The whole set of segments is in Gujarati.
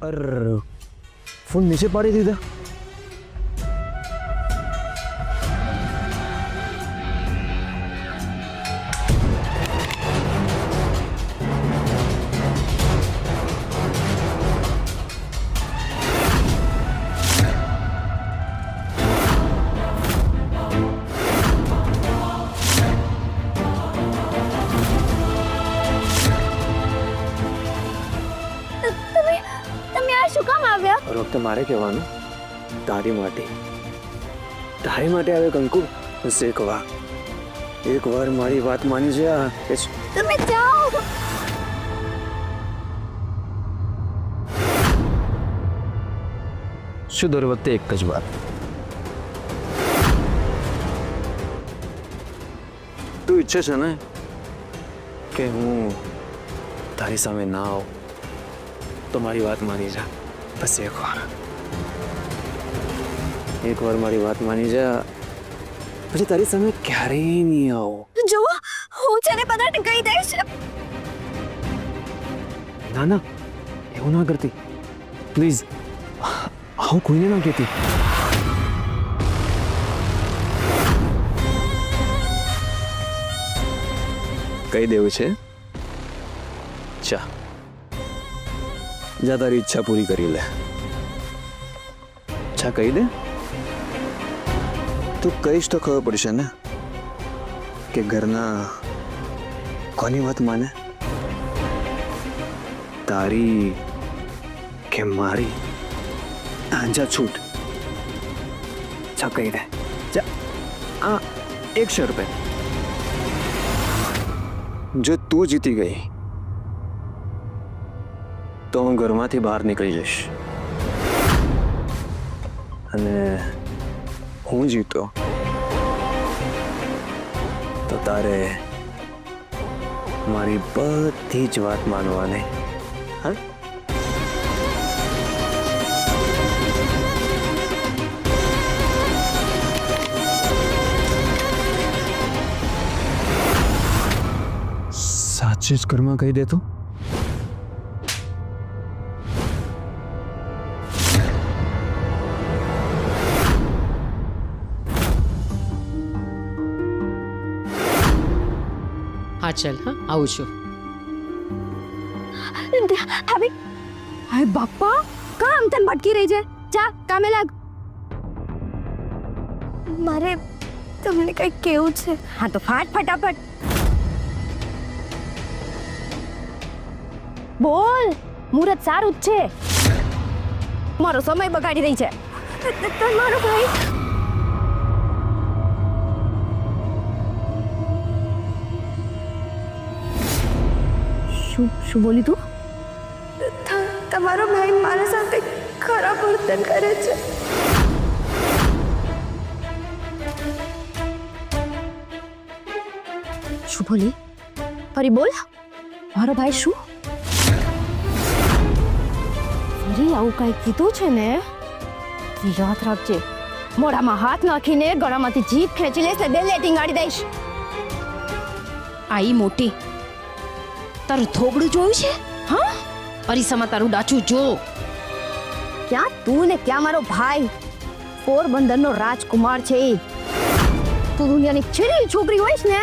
અર ફોન નીચે પાડી દીધા. और वक्त मारे कहेवानुं तारी माटे आवे कंकु एक वार मारी बात मानी जा તમે જાઓ. શું દર વખતે એક જ વાત. તું ઈચ્છે છે ને કે હું તારી સામે ના આવું તો મારી વાત માની જા. બસ એક વાર મારી વાત માની જા, પછી તારી સામે ક્યારેય નહીં આવો. જો હું છે ને બધાને કહી દઈશ. ના ના, એવું ના કરતી પ્લીઝ. આવું કોઈને ના કહેતી. કહી દેવું છે? ચા જા, તારી ઈચ્છા પૂરી કરી લે. અચ્છા કહી દે. તું કહીશ તો ખબર પડશે ને કે ઘરના કોની વાત માને, તારી કે મારી. જા છૂટ. અચ્છા કહી દે. જા. આ એક શરત, જો તું જીતી ગઈ તો હું ઘરમાંથી બહાર નીકળી જઈશ, અને હું જીતો તો તારે મારી બધી જ વાત માનવાની. હા, સાચી જ ઘરમાં કહી દે તું. હા ચાલ, હા આવું છું. હવે હાય બાપા, કામ તેમ ભટકી રહી છે. જા કામે લાગ. મારે તમને કંઈક કેવું છે. હા તો ફટાફટ બોલ. મુહૂર્ત સારું જ છે. મારો સમય બગાડી રહી છે તમારો ભાઈ. શું બોલી તું? તમારો ભાઈ મારા સાથે ખરાબ વર્તન કરે છે. શું બોલી? ફરી બોલ. મારો ભાઈ શું? ફરી આવું કઈ કીધું છે ને, યાદ રાખજે. મોઢામાં હાથ નાખીને ગળામાંથી જીભ ખેંચી લેશે, બેલેટિંગ ગાડી દઈશ. આઈ મોટી, તારું થોબડું જોયું છે? હા, અરીસામાં તારું ડાચું જો. ક્યાં તું ને ક્યાં મારો ભાઈ. પોરબંદરનો રાજકુમાર છે. તું દુનિયાની છેલ્લી છોકરી હોઈશ ને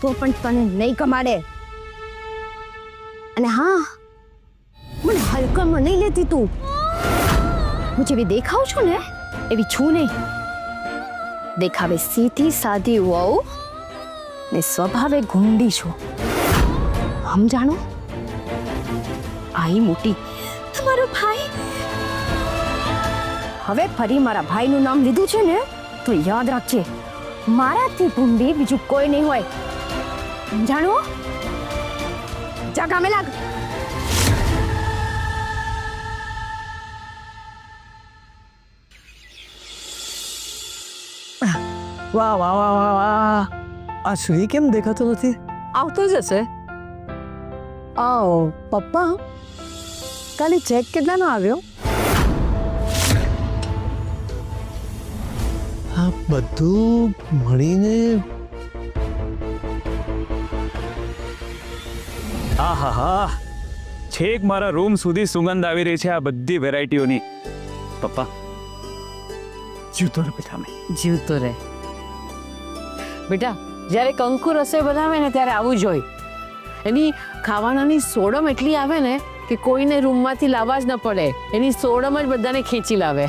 તો પણ તને નહીં કમાડે. અને હા, મને હલકામાં નહીં લેતી તું. હું જેવી દેખાઉં છું ને એવી છું નહીં. દેખાવે સીધી સાદી વહુ ને સ્વભાવે ગુંડી છું. સમજાણો? આઈ મોટી, તમારો ભાઈ હવે ફરી મારા ભાઈનું નામ લીધું છે ને તો યાદ રાખજે, મારાથી ગુંડી બીજું કોઈ નહીં હોય. સમજાણો? જા કામે લાગ. વાહ વાહ વાહ વાહ વાહ. આ સુઈ કેમ દેખાતો નથી? આવતો જ હશે. આવો પપ્પા, કાલે ચેક કેટલાનો આવ્યો? આ બધું મળીને આહાહા, છેક મારા રૂમ સુધી સુગંધ આવી રહી છે આ બધી વેરાયટીઓની. પપ્પા જીવતો રહે બેટા. મેં જીવતો રહે બેટા. જ્યારે કંકુ રસોઈ બનાવે ને ત્યારે આવું જ હોય. એની ખાવાનાની સોડમ એટલી આવે ને કે કોઈને રૂમમાંથી લાવવા જ ન પડે. એની સોડમ જ બધાને ખેંચી લાવે.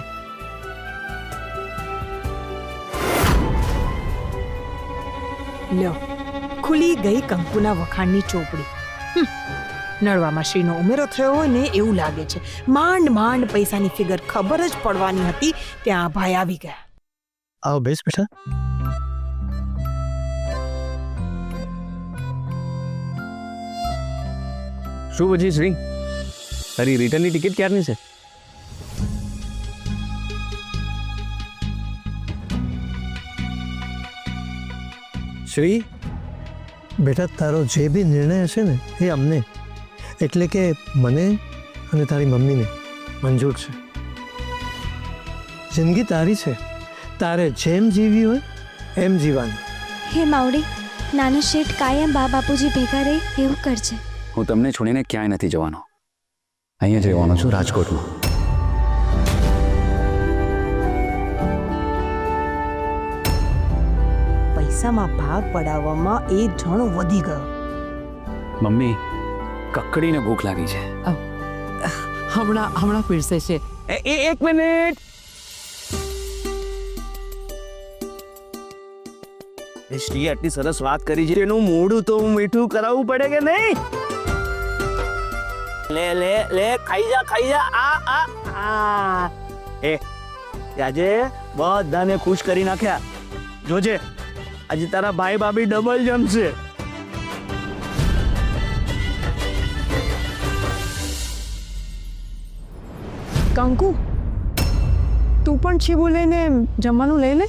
લ્યો ખુલી ગઈ કંકુના વખાણની ચોપડી. નળવામાં શ્રીનો ઉમેરો થયો હોય ને એવું લાગે છે. માંડ માંડ પૈસાની ફિગર ખબર જ પડવાની હતી ત્યાં આ ભાઈ આવી ગયા. આવો બેસ બેટા. શું પછી શ્રી, તારી રિટર્નની ટિકિટ ક્યારની છે? શ્રી બેટા, તારો જે બી નિર્ણય હશે ને એ અમને, એટલે કે મને અને તારી મમ્મીને મંજૂર છે. જિંદગી તારી છે, તારે જેમ જીવી હોય એમ જીવવાનું. હે માવડી, નાનો શેઠ કાયમ બા બાપુજી ભેગા રહે એવું કરજે. હું તમને છોડીને ક્યાંય નથી જવાનો. અહીંયા જ રહેવાનો છું, રાજકોટમાં. પૈસામાં ભાગ પડાવવામાં એ જણ વધી ગયો. મમ્મી, કકડીને ભૂખ લાગી છે. હમણાં પીરસે છે. એક મિનિટ. શ્રી આટલી સરસ વાત કરી છે, એનું મોઢું તો મીઠું કરાવવું પડે કે નહીં? લે લે લે, ખાઈ જા. આ આજે બધાને ખુશ કરી નાખ્યા. જોજે આજે તારા ભાઈ ભાભી ડબલ જમશે. કંકુ, તું પણ છીબુ લઈને જમવાનું લઈ લે.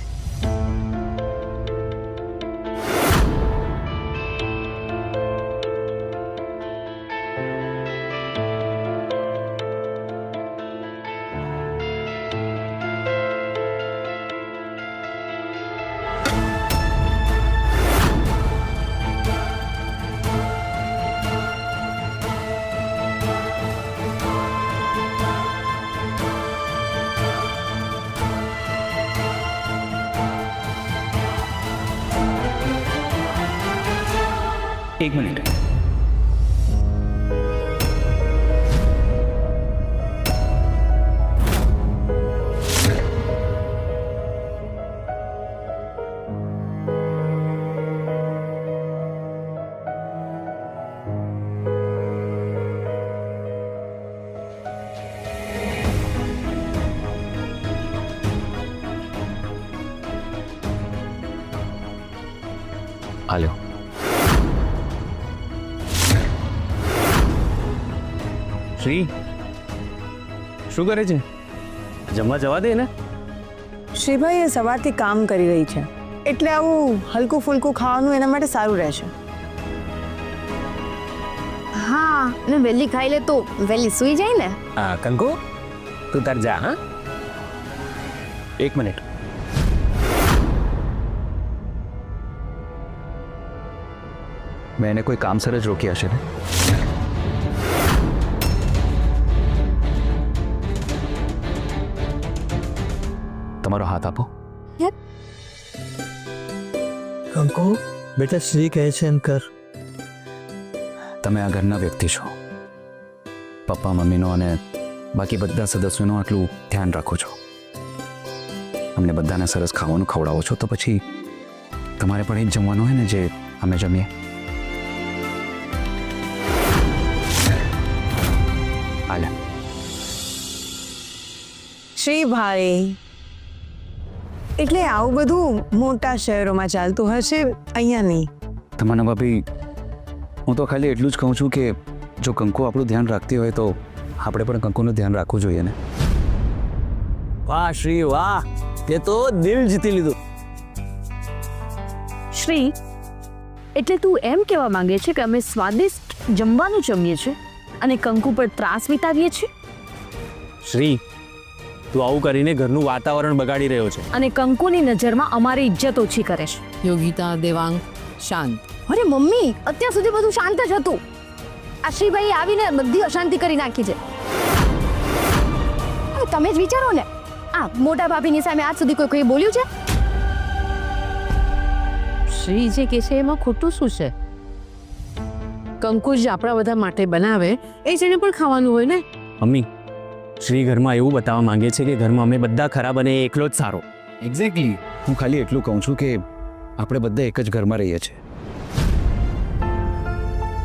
એક મિનિટ. હાલ્યો. શ્રી શું કરે છે? જમવા જવા દે ને. શ્રીભાઈ એ સવારથી કામ કરી રહી છે એટલે આવું હલકું ફુલકું ખાવાનું એના માટે સારું રહેશે. હા, ને વહેલી ખાઈ લે તો વહેલી સૂઈ જાય ને. હા કંકુ, તું તાર જા. હા, એક મિનિટ. મેં એને કોઈ કામસર જ રોકી હશે ને. તમારો હાથ આપો. કંકુ બેટા, શ્રી કહે છે એમ કર. તમે આ ઘરના વ્યક્તિ છો. પપ્પા મમ્મીનો અને બાકી બધા સદસ્યોનું આટલું ધ્યાન રાખો છો. અમને બધાને સરસ ખાવાનું ખવડાવો છો, તો પછી તમારે પણ એ જ જમવાનું હોય ને જે અમે જમીએ. હાલે. શ્રીભાઈ, એટલે આવું બધું મોટા શહેરોમાં ચાલતું હશે, અહીંયા નહીં. તમારા ભાભી, હું તો ખાલી એટલું જ કહું છું કે જો કંકુ આપણું ધ્યાન રાખતી હોય તો આપણે પણ કંકુનું ધ્યાન રાખવું જોઈએ ને. વાહ શ્રી વાહ, તે તો દિલ જીતી લીધું. શ્રી, એટલે તું એમ કહેવા માંગે છે કે અમે સ્વાદિષ્ટ જમવાનું જમીએ છીએ અને કંકુ પર ત્રાસ વિતાવીએ છીએ? શ્રી, તું આવું કરીને ઘરનું વાતાવરણ બગાડી રહ્યો છે અને કંકુની નજરમાં અમારી ઇજ્જત ઓછી કરે છે. યોગિતા, દેવાંગ શાંત. અરે મમ્મી, અત્યાર સુધી બધું શાંત જ હતું. આ શ્રીભાઈ આવીને બધી અશાંતિ કરી નાખી છે. હવે તમે જ વિચારો ને, આ મોટા ભાભીની સામે આજ સુધી કોઈ બોલ્યું છે? શ્રી જે કે છે એમાં ખોટું શું છે? કંકુ જ આપણા બધા માટે બનાવે એ જ એને પણ ખાવાનું હોય ને. મમ્મી, શ્રી ઘરમાં એવું બતાવવા માંગે છે કે ઘરમાં અમે બધા ખરાબ અને એ એકલો જ સારો. એક્ઝેક્ટલી. હું ખાલી એટલું કહું છું કે આપણે બધા એક જ ઘરમાં રહીએ છીએ,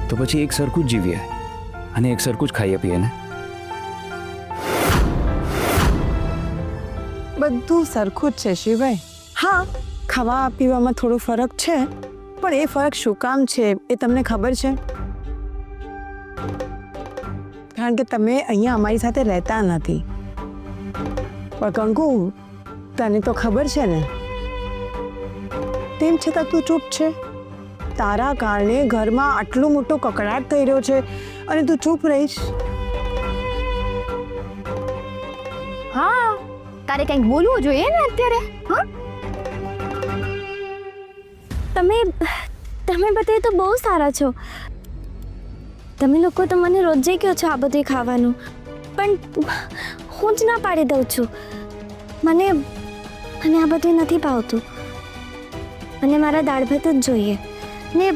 તો પછી એક સરખું જ જીવીએ અને એક સરખું જ ખાઈએ પીએ ને. બધું સરખું જ છે શિવભાઈ. હા, ખાવા પીવામાં થોડો ફરક છે, પણ એ ફરક શું કામ છે એ તમને ખબર છે? કારણ કે તમે અહીંયા અમારી સાથે રહેતા નથી. પણ કંકુ, તને તો ખબર છે ને, તેમ છતાં તું ચૂપ છે. તારા કારણે ઘરમાં આટલો મોટો કકડાટ થઈ રહ્યો છે અને તું ચૂપ રહીશ? હા, તારે કંઈક બોલવું જોઈએ ને અત્યારે. હા, તમે બધા તો બહુ સારા છો. તમે લોકો તો મને રોજે કહો છો આ બધું ખાવાનું, પણ હું જ ના પાડી દઉં છું. મને આ બધું નથી ભાવતું. મને મારા દાળ ભાત જ જોઈએ ને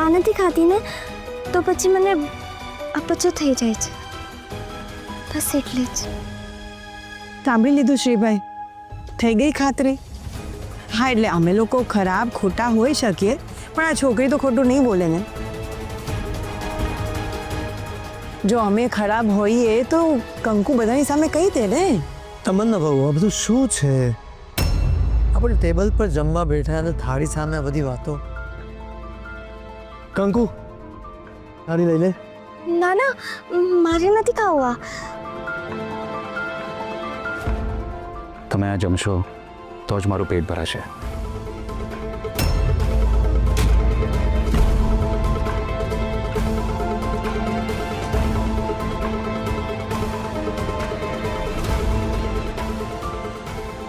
આ નથી ખાતી ને તો પછી મને અપચો થઈ જાય છે. બસ એટલે જ. સાંભળી લીધું શ્રીભાઈ? થઈ ગઈ ખાતરી? હા, એટલે અમે લોકો ખરાબ ખોટા હોઈ શકીએ, પણ આ છોકરી તો ખોટું નહીં બોલે ને. જો અમે ખરાબ હોઈએ તો કંકુ બધાની સામે કહી દે ને. તમન્ના બહુ, આ બધું શું છે? આપણે ટેબલ પર જમવા બેઠા અને થાળી સામે આ બધી વાતો. કંકુ, થાળી લઈ લે. ના ના, મારે નથી ખાવા. તમે આ જમશો તો જ મારું પેટ ભરાશે.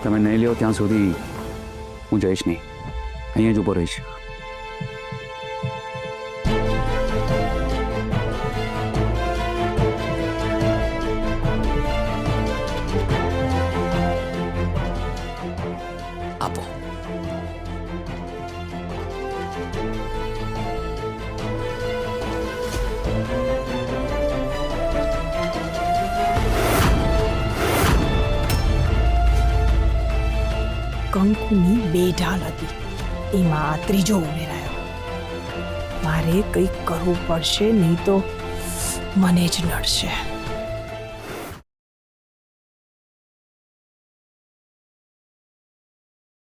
તમે નહીં લ્યો ત્યાં સુધી હું જઈશ નહીં, અહીંયા જ ઊભો રહીશ. આપો. કંકુની બે ઢાલ હતી, એમાં આ ત્રીજો ઉમેરાયો. મારે કંઈક કરવું પડશે, નહીં તો મને જ નડશે.